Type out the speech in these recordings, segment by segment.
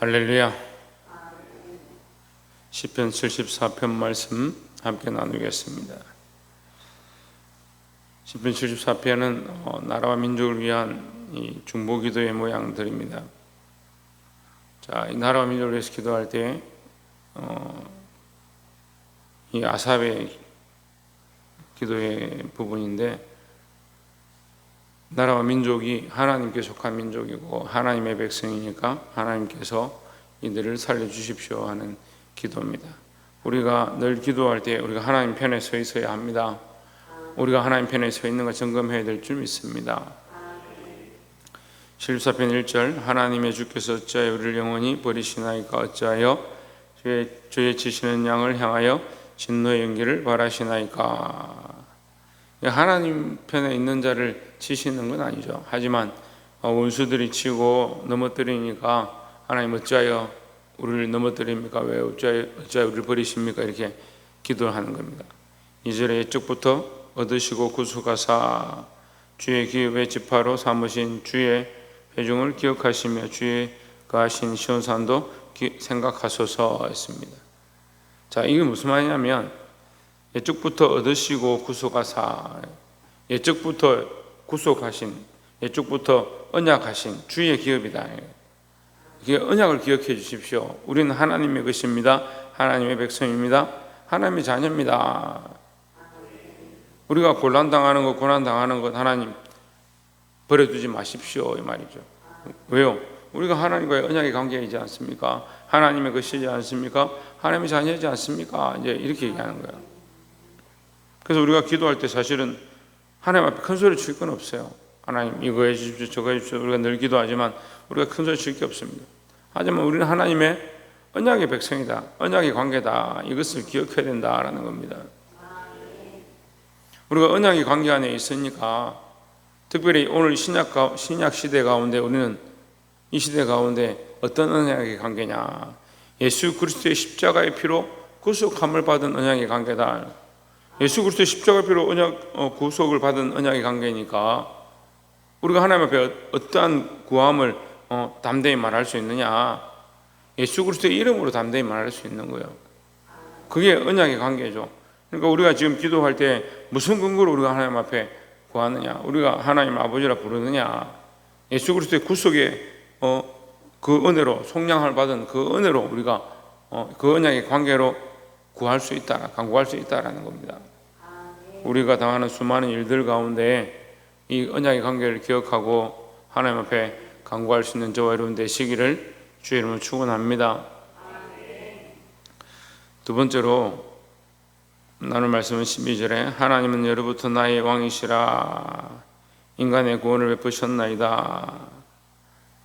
할렐루야. 시편 74편 말씀 함께 나누겠습니다. 시편 74편은 나라와 민족을 위한 이 중보기도의 모양들입니다. 자, 이 나라와 민족을 위해서 기도할 때 이 아삽의 기도의 부분인데, 나라와 민족이 하나님께 속한 민족이고 하나님의 백성이니까 하나님께서 이들을 살려주십시오 하는 기도입니다. 우리가 늘 기도할 때 우리가 하나님 편에 서 있어야 합니다. 우리가 하나님 편에 서 있는 거 점검해야 될 줄 믿습니다. 74편 1절, 하나님의 주께서 어찌하여 우리를 영원히 버리시나이까? 어찌하여 주의 치시는 양을 향하여 진노의 연기를 바라시나이까? 하나님 편에 있는 자를 치시는 건 아니죠. 하지만 원수들이 치고 넘어뜨리니까 하나님 어찌하여 우리를 넘어뜨립니까? 왜 어찌하여 우리를 버리십니까? 이렇게 기도를 하는 겁니다. 2절에 옛적부터 얻으시고 구속하사 주의 기업의 지파로 삼으신 주의 회중을 기억하시며 주의 가하신 시온산도 생각하소서 했습니다. 자, 이게 무슨 말이냐면 옛적부터 얻으시고 구속하사, 옛적부터 구속하신, 옛적부터 언약하신 주의 기업이다. 이게 언약을 기억해 주십시오. 우리는 하나님의 것입니다. 하나님의 백성입니다. 하나님의 자녀입니다. 우리가 곤란당하는 것, 고난당하는 것 하나님 버려두지 마십시오 이 말이죠. 왜요? 우리가 하나님과의 언약의 관계이지 않습니까? 하나님의 것이지 않습니까? 하나님의 자녀이지 않습니까? 이제 이렇게 얘기하는 거예요. 그래서 우리가 기도할 때 사실은 하나님 앞에 큰 소리 칠 건 없어요. 하나님 이거 해주십시오, 저거 해주십시오. 우리가 늘 기도하지만 우리가 큰 소리 칠 게 없습니다. 하지만 우리는 하나님의 언약의 백성이다, 언약의 관계다, 이것을 기억해야 된다라는 겁니다. 우리가 언약의 관계 안에 있으니까, 특별히 오늘 신약 시대 가운데 우리는 이 시대 가운데 어떤 언약의 관계냐? 예수 그리스도의 십자가의 피로 구속함을 받은 언약의 관계다. 예수 그리스도의 십자가 피로 구속을 받은 언약의 관계니까 우리가 하나님 앞에 어떠한 구함을 담대히 말할 수 있느냐? 예수 그리스도의 이름으로 담대히 말할 수 있는 거예요. 그게 언약의 관계죠. 그러니까 우리가 지금 기도할 때 무슨 근거로 우리가 하나님 앞에 구하느냐? 우리가 하나님 아버지라 부르느냐? 예수 그리스도의 구속의 그 은혜로, 속량을 받은 그 은혜로 우리가 그 언약의 관계로 구할 수 있다, 간구할 수 있다라는 겁니다. 우리가 당하는 수많은 일들 가운데 이 언약의 관계를 기억하고 하나님 앞에 간구할 수 있는 저와 여러분 되시기를 주의 이름으로 축원합니다. 두 번째로 나눌 말씀은 12절에 하나님은 예로부터 나의 왕이시라 인간의 구원을 베푸셨나이다.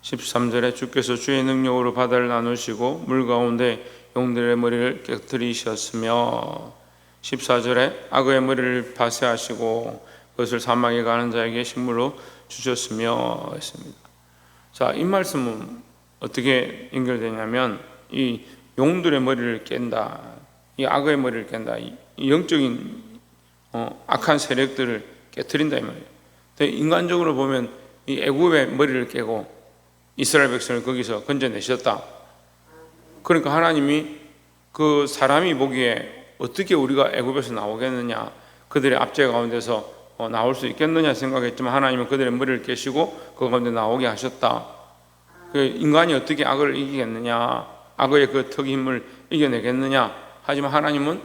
13절에 주께서 주의 능력으로 바다를 나누시고 물 가운데 용들의 머리를 깨뜨리셨으며, 14절에 악어의 머리를 파쇄하시고 그것을 사막에 가는 자에게 식물로 주셨으며 했습니다. 자, 이 말씀은 어떻게 연결되냐면 이 용들의 머리를 깬다, 이 악어의 머리를 깬다, 이 영적인 악한 세력들을 깨뜨린다 이 말이에요. 인간적으로 보면 이 애굽의 머리를 깨고 이스라엘 백성을 거기서 건져내셨다. 그러니까 하나님이 그 사람이 보기에 어떻게 우리가 애굽에서 나오겠느냐, 그들의 압제 가운데서 나올 수 있겠느냐 생각했지만 하나님은 그들의 머리를 깨시고 그 가운데 나오게 하셨다. 그 인간이 어떻게 악을 이기겠느냐, 악의 그 턱의 힘을 이겨내겠느냐, 하지만 하나님은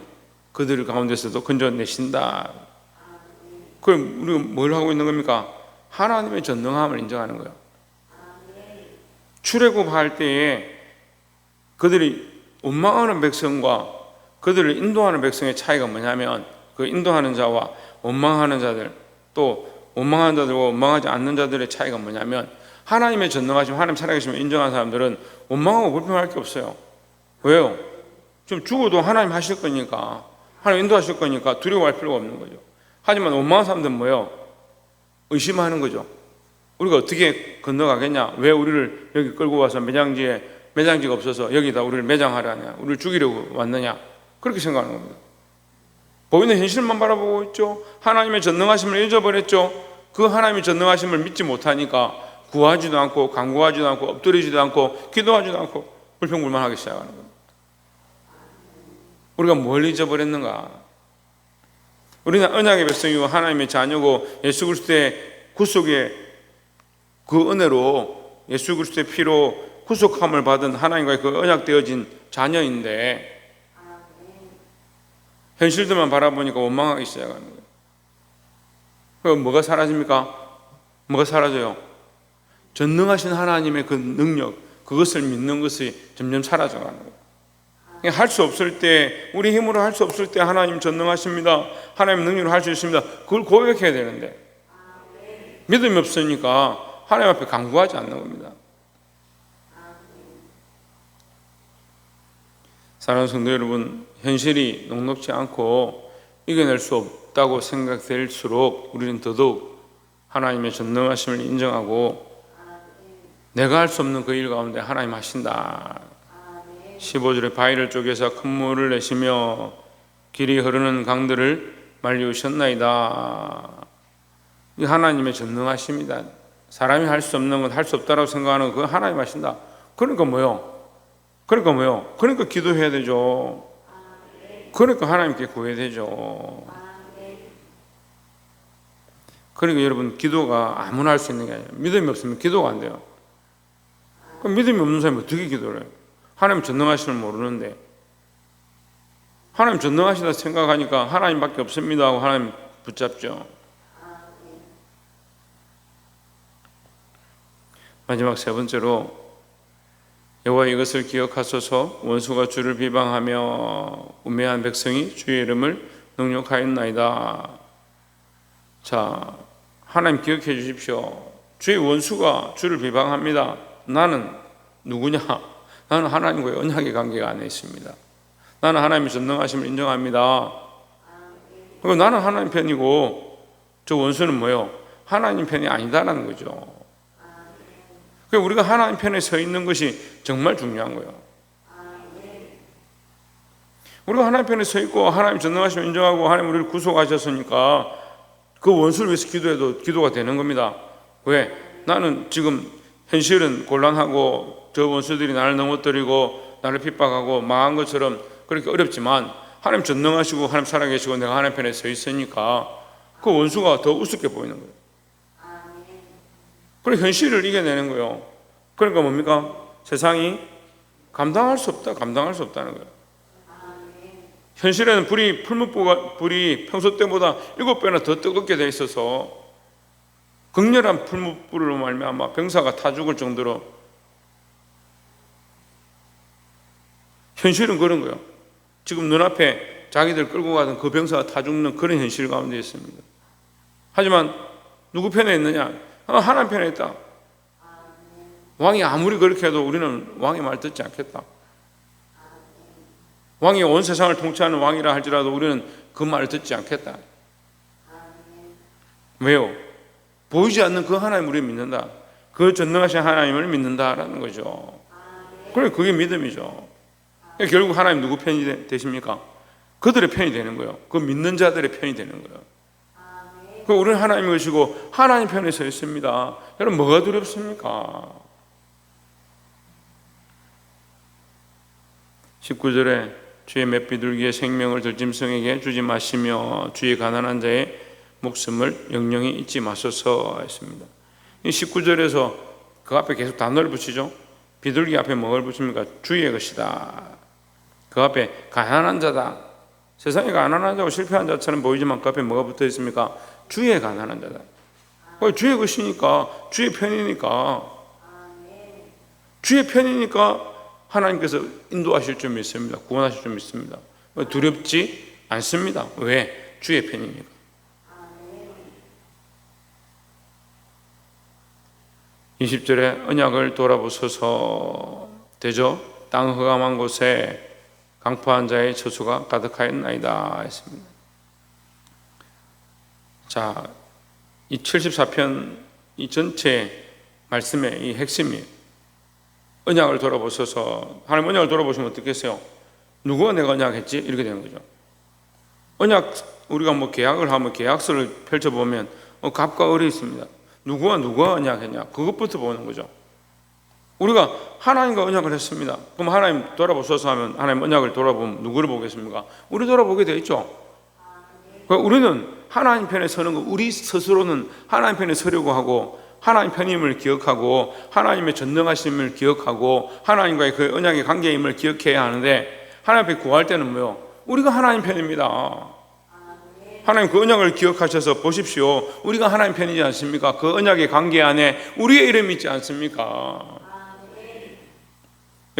그들 가운데서도 건져내신다. 그럼 우리가 뭘 하고 있는 겁니까? 하나님의 전능함을 인정하는 거예요. 출애굽할 때에 그들이 원망하는 백성과 그들을 인도하는 백성의 차이가 뭐냐면, 그 인도하는 자와 원망하는 자들, 또 원망하는 자들과 원망하지 않는 자들의 차이가 뭐냐면, 하나님의 전능하심, 하나님 살아계심을 인정하는 사람들은 원망하고 불평할 게 없어요. 왜요? 좀 죽어도 하나님 하실 거니까, 하나님 인도하실 거니까 두려워할 필요가 없는 거죠. 하지만 원망하는 사람들은 뭐예요? 의심하는 거죠. 우리가 어떻게 건너가겠냐? 왜 우리를 여기 끌고 와서 매장지가 없어서 여기다 우리를 매장하려냐? 우리를 죽이려고 왔느냐? 그렇게 생각하는 겁니다. 보이는 현실만 바라보고 있죠. 하나님의 전능하심을 잊어버렸죠. 그 하나님의 전능하심을 믿지 못하니까 구하지도 않고 간구하지도 않고 엎드리지도 않고 기도하지도 않고 불평불만하기 시작하는 겁니다. 우리가 뭘 잊어버렸는가? 우리는 언약의 백성이고 하나님의 자녀고 예수 그리스도의 구속의 그 은혜로 예수 그리스도의 피로 구속함을 받은 하나님과의 그 언약되어진 자녀인데 현실들만 바라보니까 원망하기 시작하는 거예요. 그럼 뭐가 사라집니까? 뭐가 사라져요? 전능하신 하나님의 그 능력, 그것을 믿는 것이 점점 사라져가는 거예요. 할 수 없을 때, 우리 힘으로 할 수 없을 때 하나님 전능하십니다, 하나님 능력으로 할 수 있습니다, 그걸 고백해야 되는데 믿음이 없으니까 하나님 앞에 간구하지 않는 겁니다. 사랑하는 성도 여러분, 현실이 녹록지 않고 이겨낼 수 없다고 생각될수록 우리는 더더욱 하나님의 전능하심을 인정하고 내가 할 수 없는 그 일 가운데 하나님 하신다. 15절에 바위를 쪼개서 큰 물을 내시며 길이 흐르는 강들을 말리우셨나이다. 이 하나님의 전능하심이다. 사람이 할 수 없는 건 할 수 없다라고 생각하는 그 하나님 하신다. 그러니까 뭐요? 그러니까 기도해야 되죠. 그러니까 하나님께 구해야 되죠. 그러니까 여러분, 기도가 아무나 할 수 있는 게 아니에요. 믿음이 없으면 기도가 안 돼요. 그럼 믿음이 없는 사람이 어떻게 기도를 해요? 하나님 전능하심을 모르는데, 하나님 전능하시다 생각하니까 하나님밖에 없습니다 하고 하나님 붙잡죠. 마지막 세 번째로, 여호와 이것을 기억하소서, 원수가 주를 비방하며 우매한 백성이 주의 이름을 능욕하였나이다. 자, 하나님 기억해 주십시오. 주의 원수가 주를 비방합니다. 나는 누구냐? 나는 하나님과의 언약의 관계가 안에 있습니다. 나는 하나님의 전능하심을 인정합니다. 그리고 나는 하나님 편이고 저 원수는 뭐예요? 하나님 편이 아니다라는 거죠. 그러니까 우리가 하나님 편에 서 있는 것이 정말 중요한 거예요. 우리가 하나님 편에 서 있고 하나님 전능하심을 인정하고 하나님 우리를 구속하셨으니까 그 원수를 위해서 기도해도 기도가 되는 겁니다. 왜? 나는 지금 현실은 곤란하고 저 원수들이 나를 넘어뜨리고 나를 핍박하고 망한 것처럼 그렇게 어렵지만 하나님 전능하시고 하나님 살아계시고 내가 하나님 편에 서 있으니까 그 원수가 더 우습게 보이는 거예요. 그래서 현실을 이겨내는 거예요. 그러니까 뭡니까? 세상이 감당할 수 없다는 거예요. 현실에는 풀무불이 평소 때보다 7배나 더 뜨겁게 돼 있어서 극렬한 풀무불로 말미암아 병사가 타 죽을 정도로 현실은 그런 거예요. 지금 눈앞에 자기들 끌고 가던 그 병사가 타 죽는 그런 현실 가운데 있습니다. 하지만 누구 편에 있느냐? 하나님 편에 있다. 왕이 아무리 그렇게 해도 우리는 왕의 말 듣지 않겠다. 왕이 온 세상을 통치하는 왕이라 할지라도 우리는 그 말을 듣지 않겠다. 왜요? 보이지 않는 그 하나님 우리를 믿는다. 그 전능하신 하나님을 믿는다라는 거죠. 그래, 그게 믿음이죠. 결국 하나님 누구 편이 되십니까? 그들의 편이 되는 거예요. 그 믿는 자들의 편이 되는 거예요. 우리는 하나님을 모시고 하나님 편에 서 있습니다. 여러분, 뭐가 두렵습니까? 19절에 주의 맷비둘기의 생명을 들짐승에게 주지 마시며 주의 가난한 자의 목숨을 영영히 잊지 마소서 했습니다. 이 19절에서 그 앞에 계속 단어를 붙이죠. 비둘기 앞에 뭐를 붙입니까? 주의 것이다. 그 앞에 가난한 자다. 세상에 가난한 자고 실패한 자처럼 보이지만 그 앞에 뭐가 붙어 있습니까? 주의 가난한 자다. 주의 것이니까, 주의 편이니까, 주의 편이니까 하나님께서 인도하실 줄 믿습니다. 구원하실 줄 믿습니다. 두렵지 않습니다. 왜? 주의 편이니까. 20절에 언약을 돌아보소서, 되죠? 땅 흑암한 곳에 강포한 자의 처수가 가득하였나이다 했습니다. 자, 이 74편 이 전체 말씀의 이 핵심이 언약을 돌아보소서. 하나님 언약을 돌아보시면 어떻겠어요? 누구가 내가 언약했지? 이렇게 되는 거죠. 언약, 우리가 뭐 계약을 하면 계약서를 펼쳐보면 갑과 을이 있습니다. 누구와 언약했냐? 그것부터 보는 거죠. 우리가 하나님과 언약을 했습니다. 그럼 하나님 돌아보소서 하면 하나님 언약을 돌아보면 누구를 보겠습니까? 우리 돌아보게 돼 있죠. 그러니까 우리는 하나님 편에 서는 거, 우리 스스로는 하나님 편에 서려고 하고 하나님 편임을 기억하고 하나님의 전능하심을 기억하고 하나님과의 그 언약의 관계임을 기억해야 하는데 하나님 앞에 구할 때는 뭐요? 우리가 하나님 편입니다. 하나님 그 언약을 기억하셔서 보십시오. 우리가 하나님 편이지 않습니까? 그 언약의 관계 안에 우리의 이름이 있지 않습니까?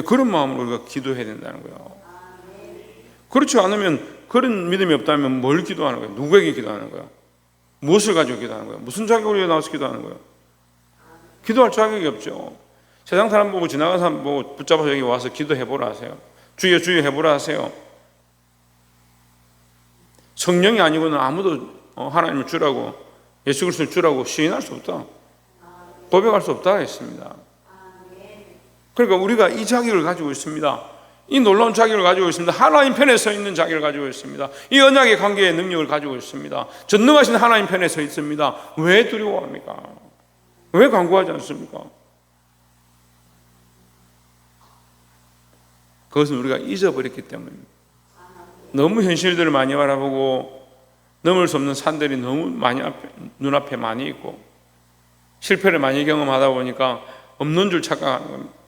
그런 마음으로 우리가 기도해야 된다는 거예요. 그렇지 않으면, 그런 믿음이 없다면 뭘 기도하는 거예요? 누구에게 기도하는 거예요? 무엇을 가지고 기도하는 거예요? 무슨 자격으로 나와서 기도하는 거예요? 기도할 자격이 없죠. 세상 사람 보고 지나가는 사람 보고 붙잡아서 여기 와서 기도해보라 하세요. 주여 주여 해보라 하세요. 성령이 아니고는 아무도 하나님을 주라고, 예수 그리스도를 주라고 시인할 수 없다, 고백할 수 없다 했습니다. 그러니까 우리가 이 자격을 가지고 있습니다. 이 놀라운 자격을 가지고 있습니다. 하나님 편에 서 있는 자격을 가지고 있습니다. 이 언약의 관계의 능력을 가지고 있습니다. 전능하신 하나님 편에 서 있습니다. 왜 두려워합니까? 왜 간구하지 않습니까? 그것은 우리가 잊어버렸기 때문입니다. 너무 현실들을 많이 바라보고 넘을 수 없는 산들이 너무 많이 눈앞에 많이 있고 실패를 많이 경험하다 보니까 없는 줄 착각하는 겁니다.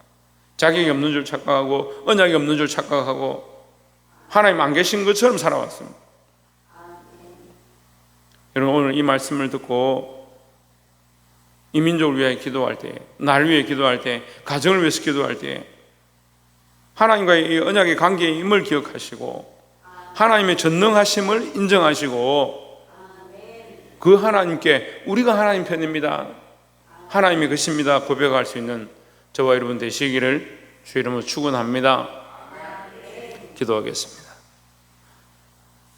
자격이 없는 줄 착각하고 언약이 없는 줄 착각하고 하나님 안 계신 것처럼 살아왔습니다. 여러분, 오늘 이 말씀을 듣고 이 민족을 위해 기도할 때, 나를 위해 기도할 때, 가정을 위해서 기도할 때 하나님과의 이 언약의 관계의 힘을 기억하시고 하나님의 전능하심을 인정하시고 그 하나님께 우리가 하나님 편입니다, 하나님이 것입니다 고백할 수 있는 저와 여러분 되시기를 주 이름으로 축원합니다. 기도하겠습니다.